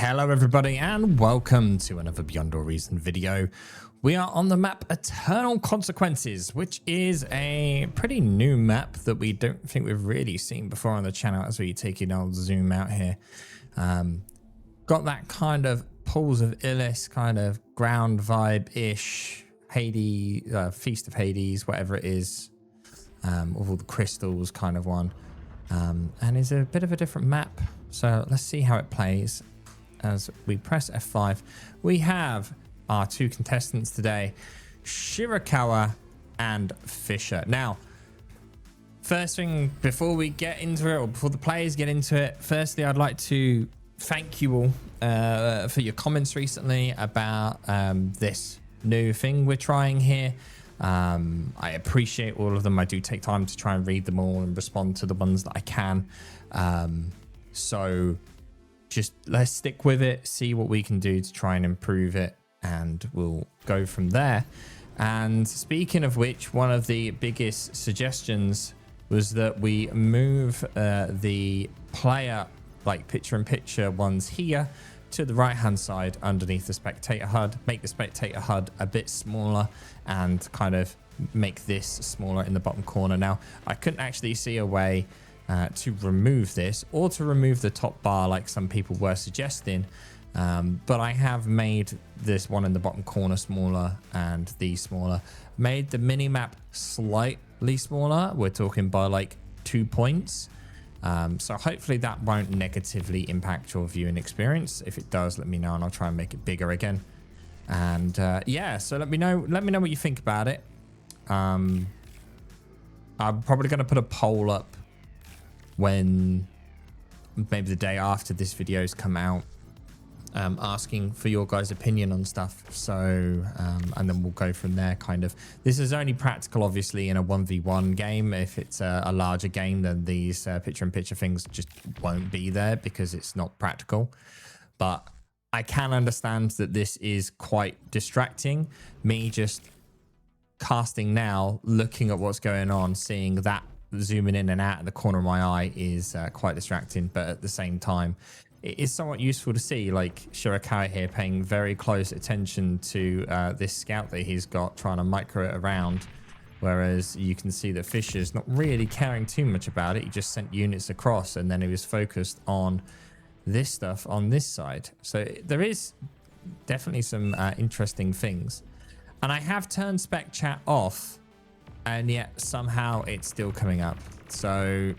Hello everybody and welcome to another Beyond All Reason video. We are on the map Eternal Consequences, which is a pretty new map that we don't think we've really seen before on the channel. As we take an old zoom out here. Got that kind of Pools of Illis kind of ground vibe-ish, Hades, Feast of Hades, whatever it is, with all the crystals kind of one. And is a bit of a different map. So let's see how it plays. As we press F5, we have our two contestants today, Shirakawa and Fisher. Now, first thing, before we get into it, or before the players get into it, firstly, I'd like to thank you all for your comments recently about this new thing we're trying here. I appreciate all of them. I do take time to try and read them all and respond to the ones that I can. So just let's stick with it, see what we can do to try and improve it, and we'll go from there. And speaking of which, one of the biggest suggestions was that we move the player, like picture-in-picture ones here, to the right-hand side underneath the spectator HUD, make the spectator HUD a bit smaller and kind of make this smaller in the bottom corner. Now, I couldn't actually see a way to remove this or to remove the top bar like some people were suggesting, but I have made this one in the bottom corner smaller and these smaller, made the mini map slightly smaller. We're talking by like 2 points, so hopefully that won't negatively impact your viewing experience. If it does, let me know and I'll try and make it bigger again. And yeah, so let me know what you think about it. I'm probably going to put a poll up when maybe the day after this video's come out, asking for your guys' opinion on stuff. So and then we'll go from there. Kind of, this is only practical obviously in a 1v1 game. If it's a larger game, then these picture-in-picture things just won't be there because it's not practical. But I can understand that this is quite distracting. Me just casting now, looking at what's going on, seeing that zooming in and out of the corner of my eye is quite distracting, but at the same time it is somewhat useful to see, like Shirakawa here paying very close attention to this scout that he's got, trying to micro it around, whereas you can see that Fisher's not really caring too much about it. He just sent units across and then he was focused on this stuff on this side. So there is definitely some interesting things, and I have turned spec chat off, and yet somehow it's still coming up. So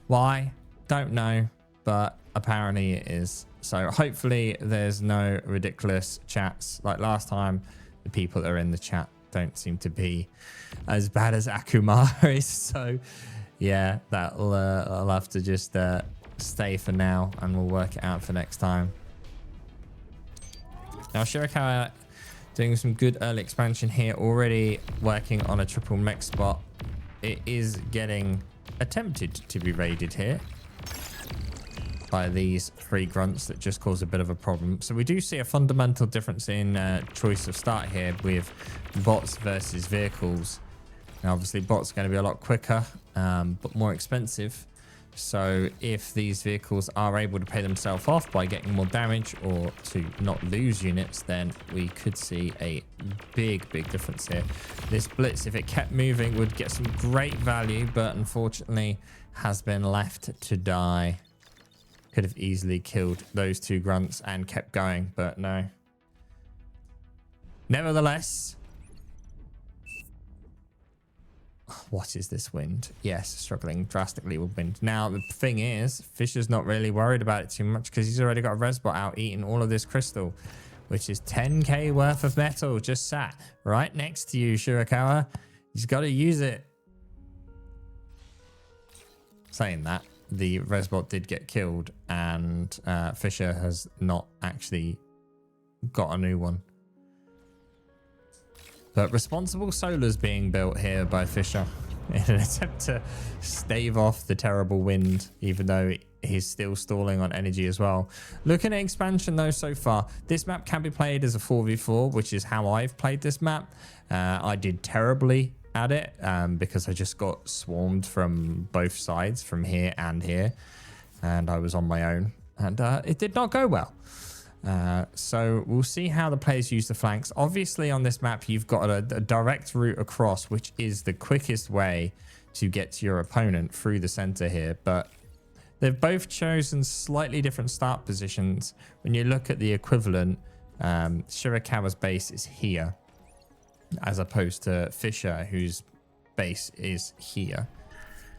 why? Don't know, but apparently it is. So hopefully there's no ridiculous chats like last time. The people that are in the chat don't seem to be as bad as Akumar is. So yeah, that'll I'll have to just stay for now, and we'll work it out for next time. Now Shirakawa doing some good early expansion here, already working on a triple mech spot. It is getting attempted to be raided here by these three grunts that just cause a bit of a problem. So we do see a fundamental difference in choice of start here with bots versus vehicles. Now obviously bots are going to be a lot quicker, but more expensive. So if these vehicles are able to pay themselves off by getting more damage or to not lose units, then we could see a big difference here. This blitz, if it kept moving, would get some great value, but unfortunately has been left to die. Could have easily killed those two grunts and kept going, but no. Nevertheless, what is this wind? Yes, struggling drastically with wind. Now, the thing is, Fisher's not really worried about it too much because he's already got a resbot out eating all of this crystal, which is 10k worth of metal just sat right next to you, Shirakawa. He's got to use it. Saying that, the resbot did get killed, and Fisher has not actually got a new one. But responsible solar's being built here by Fisher in an attempt to stave off the terrible wind, even though he's still stalling on energy as well. Looking at expansion though, so far, this map can be played as a 4v4, which is how I've played this map. I did terribly at it because I just got swarmed from both sides, from here and here, and I was on my own. And it did not go well. So we'll see how the players use the flanks. Obviously, on this map, you've got a direct route across, which is the quickest way to get to your opponent through the center here. But they've both chosen slightly different start positions. When you look at the equivalent, Shirakawa's base is here, as opposed to Fisher, whose base is here.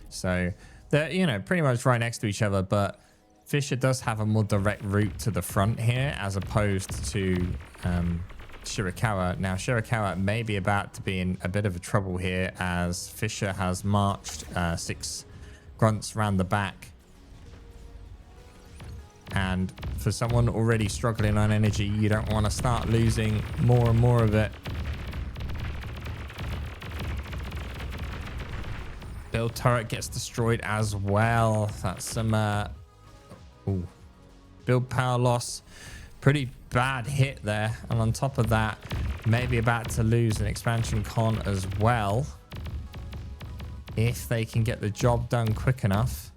So they're, you know, pretty much right next to each other, but Fisher does have a more direct route to the front here, as opposed to Shirakawa. Now, Shirakawa may be about to be in a bit of a trouble here, as Fisher has marched 6 grunts around the back. And for someone already struggling on energy, you don't want to start losing more and more of it. Build turret gets destroyed as well. That's some build power loss. Pretty bad hit there. And on top of that, maybe about to lose an expansion con as well, if they can get the job done quick enough.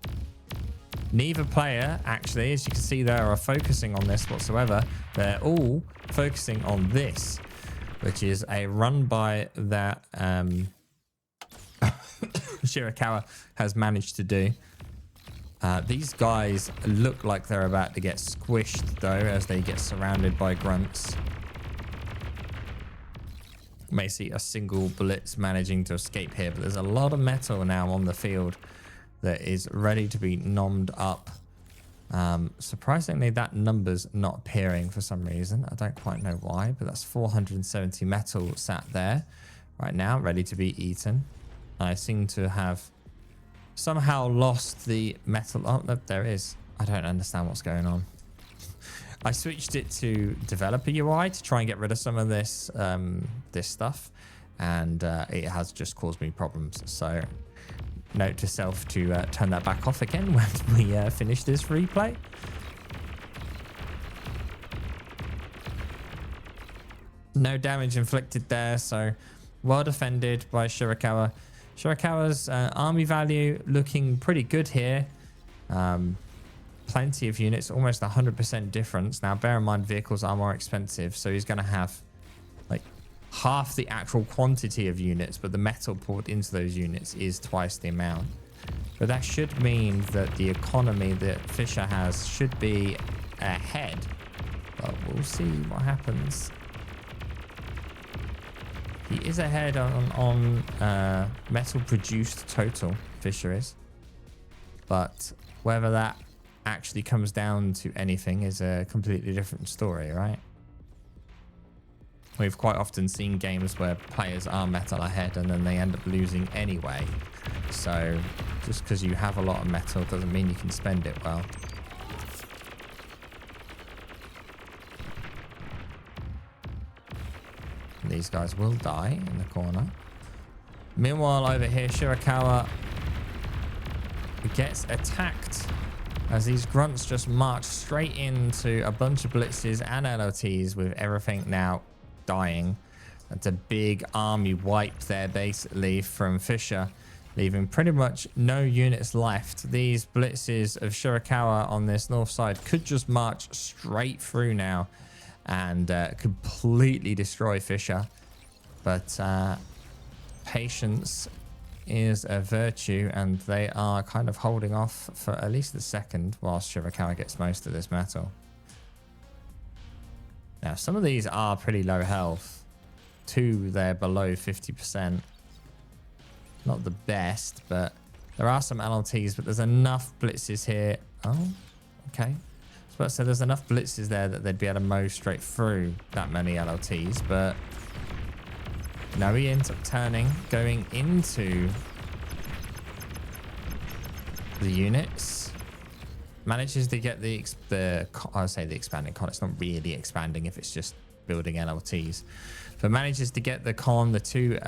Neither player, actually, as you can see there, are focusing on this whatsoever. They're all focusing on this, which is a run by that Shirakawa has managed to do. These guys look like they're about to get squished, though, as they get surrounded by grunts. May see a single blitz managing to escape here, but there's a lot of metal now on the field that is ready to be nommed up. Surprisingly, that number's not appearing for some reason. I don't quite know why, but that's 470 metal sat there right now, ready to be eaten. I seem to have somehow lost the metal. Oh, no, there it is. I don't understand what's going on. I switched it to developer UI to try and get rid of some of this this stuff, and it has just caused me problems. So note to self to turn that back off again when we finish this replay. No damage inflicted there, so well defended by Shirakawa. Shirakawa's army value looking pretty good here. Plenty of units, almost 100% difference. Now, bear in mind, vehicles are more expensive, so he's going to have like half the actual quantity of units, but the metal poured into those units is twice the amount. But that should mean that the economy that Fisher has should be ahead. But we'll see what happens. He is ahead on metal produced total, Fisher is. But whether that actually comes down to anything is a completely different story, right? We've quite often seen games where players are metal ahead and then they end up losing anyway. So just because you have a lot of metal doesn't mean you can spend it well. These guys will die in the corner. Meanwhile, over here, Shirakawa gets attacked as these grunts just march straight into a bunch of blitzes and LOTs, with everything now dying. That's a big army wipe there, basically, from Fisher, leaving pretty much no units left. These blitzes of Shirakawa on this north side could just march straight through now and completely destroy Fisher. But patience is a virtue, and they are kind of holding off for at least a second whilst Shirakawa gets most of this metal. Now, some of these are pretty low health. 2, they're below 50%. Not the best, but there are some LLTs, but there's enough blitzes here. Oh, okay. So there's enough blitzes there that they'd be able to mow straight through that many LLTs, but no, he ends up turning, going into the units. Manages to get the I would say the expanding con. It's not really expanding if it's just building LLTs, but manages to get the con, the 2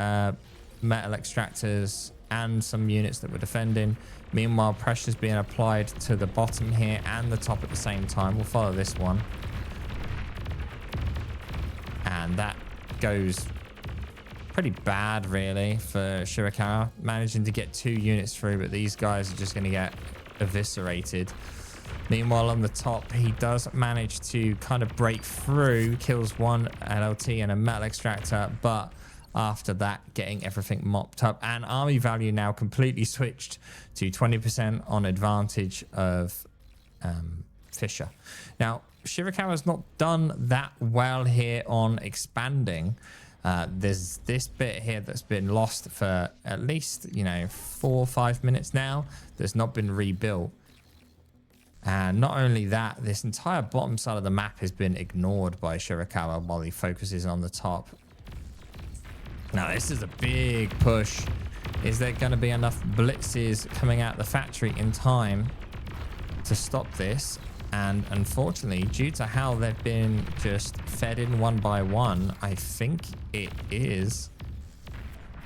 metal extractors, and some units that were defending. Meanwhile, pressure's being applied to the bottom here and the top at the same time. We'll follow this one. And that goes pretty bad, really, for Shirakawa. Managing to get 2 units through, but these guys are just going to get eviscerated. Meanwhile, on the top, he does manage to kind of break through, kills one LLT and a metal extractor, but after that, getting everything mopped up, and army value now completely switched to 20% on advantage of Fisher. Now, Shirakawa's not done that well here on expanding. There's this bit here that's been lost for at least, 4 or 5 minutes now. That's not been rebuilt. And not only that, this entire bottom side of the map has been ignored by Shirakawa while he focuses on the top. Now, this is a big push. Is there going to be enough blitzes coming out the factory in time to stop this? And unfortunately, due to how they've been just fed in one by one, I think it is.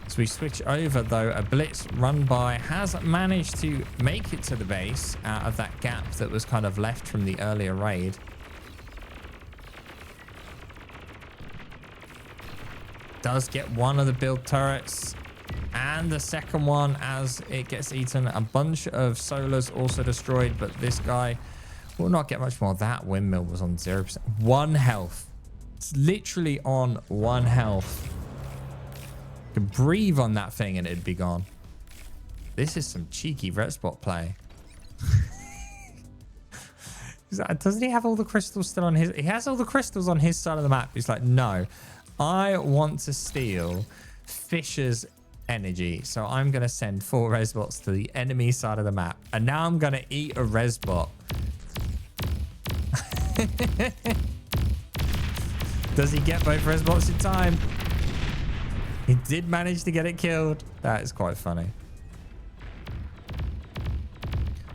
As we switch over, though, a blitz run by has managed to make it to the base out of that gap that was kind of left from the earlier raid. Does get one of the build turrets and the second one as it gets eaten. A bunch of solars also destroyed, but this guy will not get much more. That windmill was on 0%. 1 health. It's literally on 1 health. You could breathe on that thing and it'd be gone. This is some cheeky red spot play. Doesn't he have all the crystals still on his? He has all the crystals on his side of the map. He's like, no, I want to steal Fisher's energy, so I'm going to send 4 resbots to the enemy side of the map, and now I'm going to eat a resbot. Does he get both resbots in time? He did manage to get it killed. That is quite funny.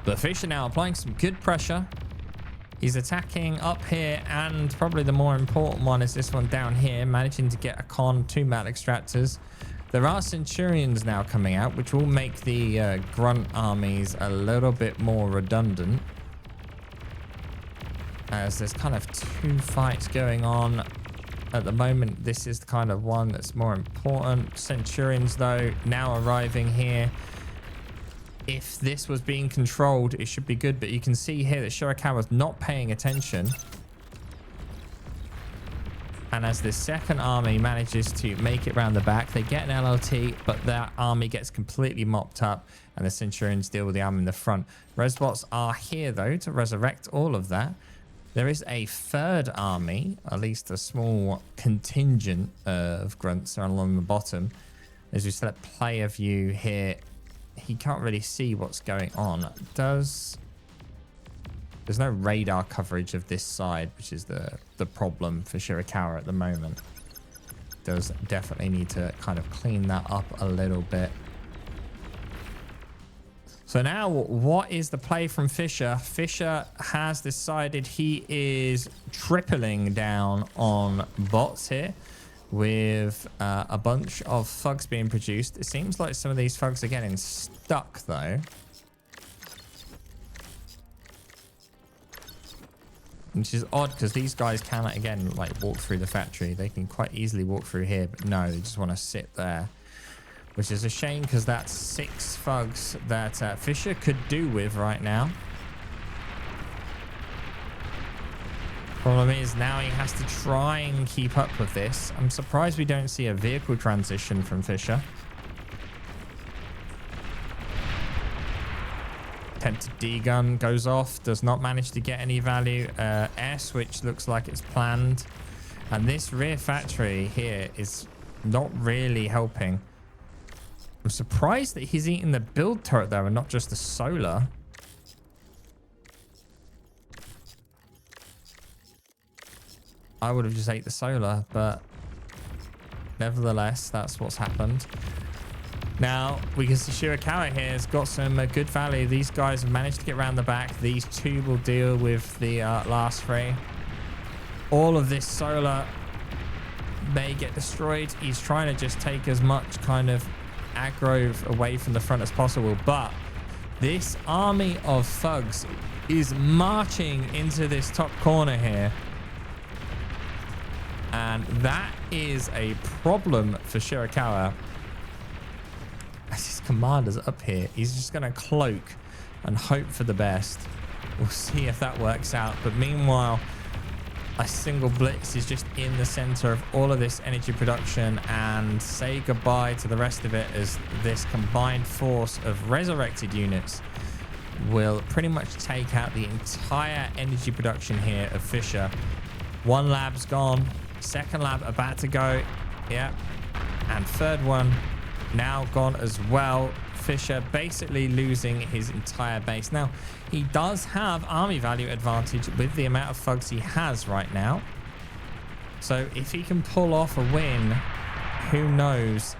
But Fisher now applying some good pressure. He's attacking up here, and probably the more important one is this one down here, managing to get a con, 2 metal extractors. There are Centurions now coming out, which will make the grunt armies a little bit more redundant, as there's kind of 2 fights going on at the moment. This is the kind of one that's more important. Centurions, though, now arriving here. If this was being controlled, it should be good, but you can see here that Shirakawa's not paying attention. And as the second army manages to make it around the back, they get an LLT, but that army gets completely mopped up, and the Centurions deal with the army in the front. Resbots are here, though, to resurrect all of that. There is a third army, at least a small contingent of grunts are along the bottom. As we select player view here, he can't really see what's going on. There's no radar coverage of this side, which is the problem for Shirakawa at the moment. Does definitely need to kind of clean that up a little bit. So now, what is the play from Fisher? Fisher has decided he is tripling down on bots here, with a bunch of thugs being produced. It seems like some of these thugs are getting stuck, though. Which is odd, because these guys cannot, again, like walk through the factory. They can quite easily walk through here, but no, they just want to sit there. Which is a shame, because that's 6 thugs that Fisher could do with right now. Problem is, now he has to try and keep up with this. I'm surprised we don't see a vehicle transition from Fisher. Attempted D-gun goes off, does not manage to get any value. Air switch looks like it's planned. And this rear factory here is not really helping. I'm surprised that he's eating the build turret though, and not just the solar. I would have just ate the solar, but nevertheless, that's what's happened. Now, we can see Shirakawa here has got some good value. These guys have managed to get around the back. These 2 will deal with the last 3. All of this solar may get destroyed. He's trying to just take as much kind of aggro away from the front as possible, but this army of thugs is marching into this top corner here, and that is a problem for Shirakawa. As his commander's up here, he's just going to cloak and hope for the best. We'll see if that works out. But meanwhile, a single blitz is just in the center of all of this energy production, and say goodbye to the rest of it, as this combined force of resurrected units will pretty much take out the entire energy production here of Fisher. One lab's gone, second lab about to go, yeah, and third one now gone as well. Fisher basically losing his entire base. Now, he does have army value advantage with the amount of thugs he has right now. So if he can pull off a win, who knows?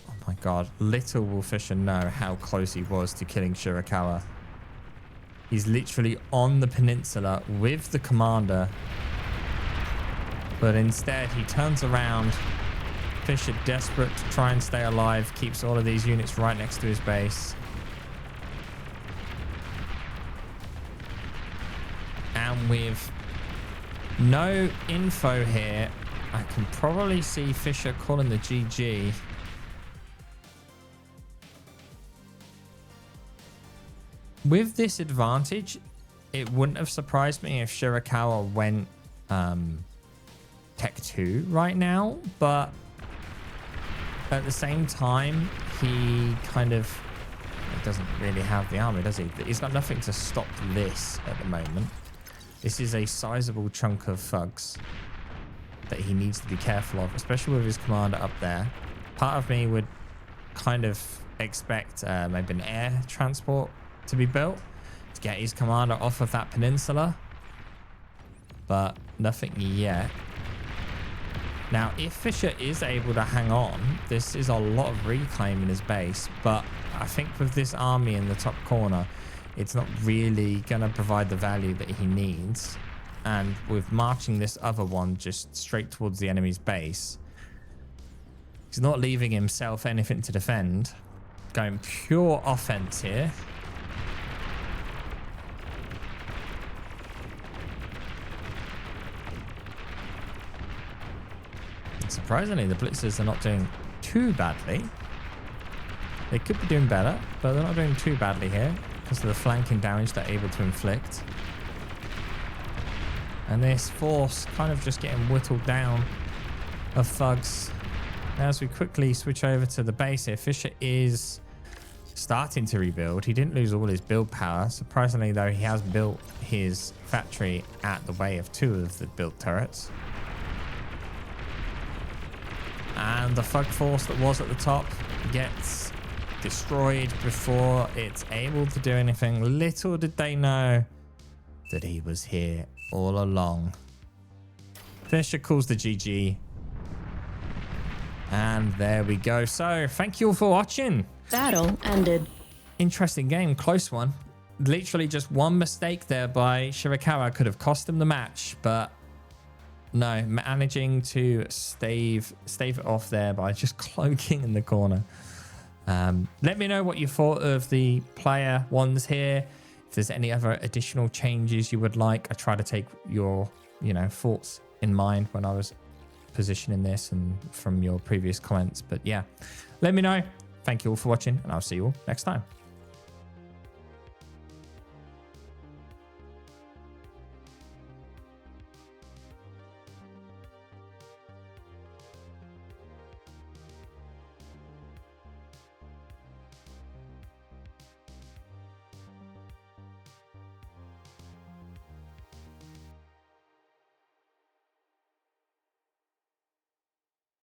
Oh my God, little will Fisher know how close he was to killing Shirakawa. He's literally on the peninsula with the commander, but instead he turns around. Fisher, desperate to try and stay alive, keeps all of these units right next to his base. And with no info here, I can probably see Fisher calling the GG. With this advantage, it wouldn't have surprised me if Shirakawa went Tech 2 right now, but at the same time, he kind of doesn't really have the army, does he? He's got nothing to stop this at the moment. This is a sizable chunk of thugs that he needs to be careful of, especially with his commander up there. Part of me would kind of expect maybe an air transport to be built to get his commander off of that peninsula, but nothing yet. Now, if Fisher is able to hang on, this is a lot of reclaim in his base, but I think with this army in the top corner, it's not really going to provide the value that he needs. And with marching this other one just straight towards the enemy's base, he's not leaving himself anything to defend. Going pure offense here. Surprisingly, the blitzers are not doing too badly. They could be doing better, but they're not doing too badly here because of the flanking damage they're able to inflict. And this force kind of just getting whittled down of thugs. Now, as we quickly switch over to the base here, Fisher is starting to rebuild. He didn't lose all his build power. Surprisingly, though, he has built his factory at the way of 2 of the built turrets. And the thug force that was at the top gets destroyed before it's able to do anything. Little did they know that he was here all along. Fisher calls the GG. And there we go. So thank you all for watching. Battle ended. Interesting game. Close one. Literally just one mistake there by Shirakawa could have cost him the match, but no, managing to stave it off there by just cloaking in the corner. Let me know what you thought of the player ones here. If there's any other additional changes you would like, I try to take your, thoughts in mind when I was positioning this and from your previous comments. But yeah, let me know. Thank you all for watching, and I'll see you all next time.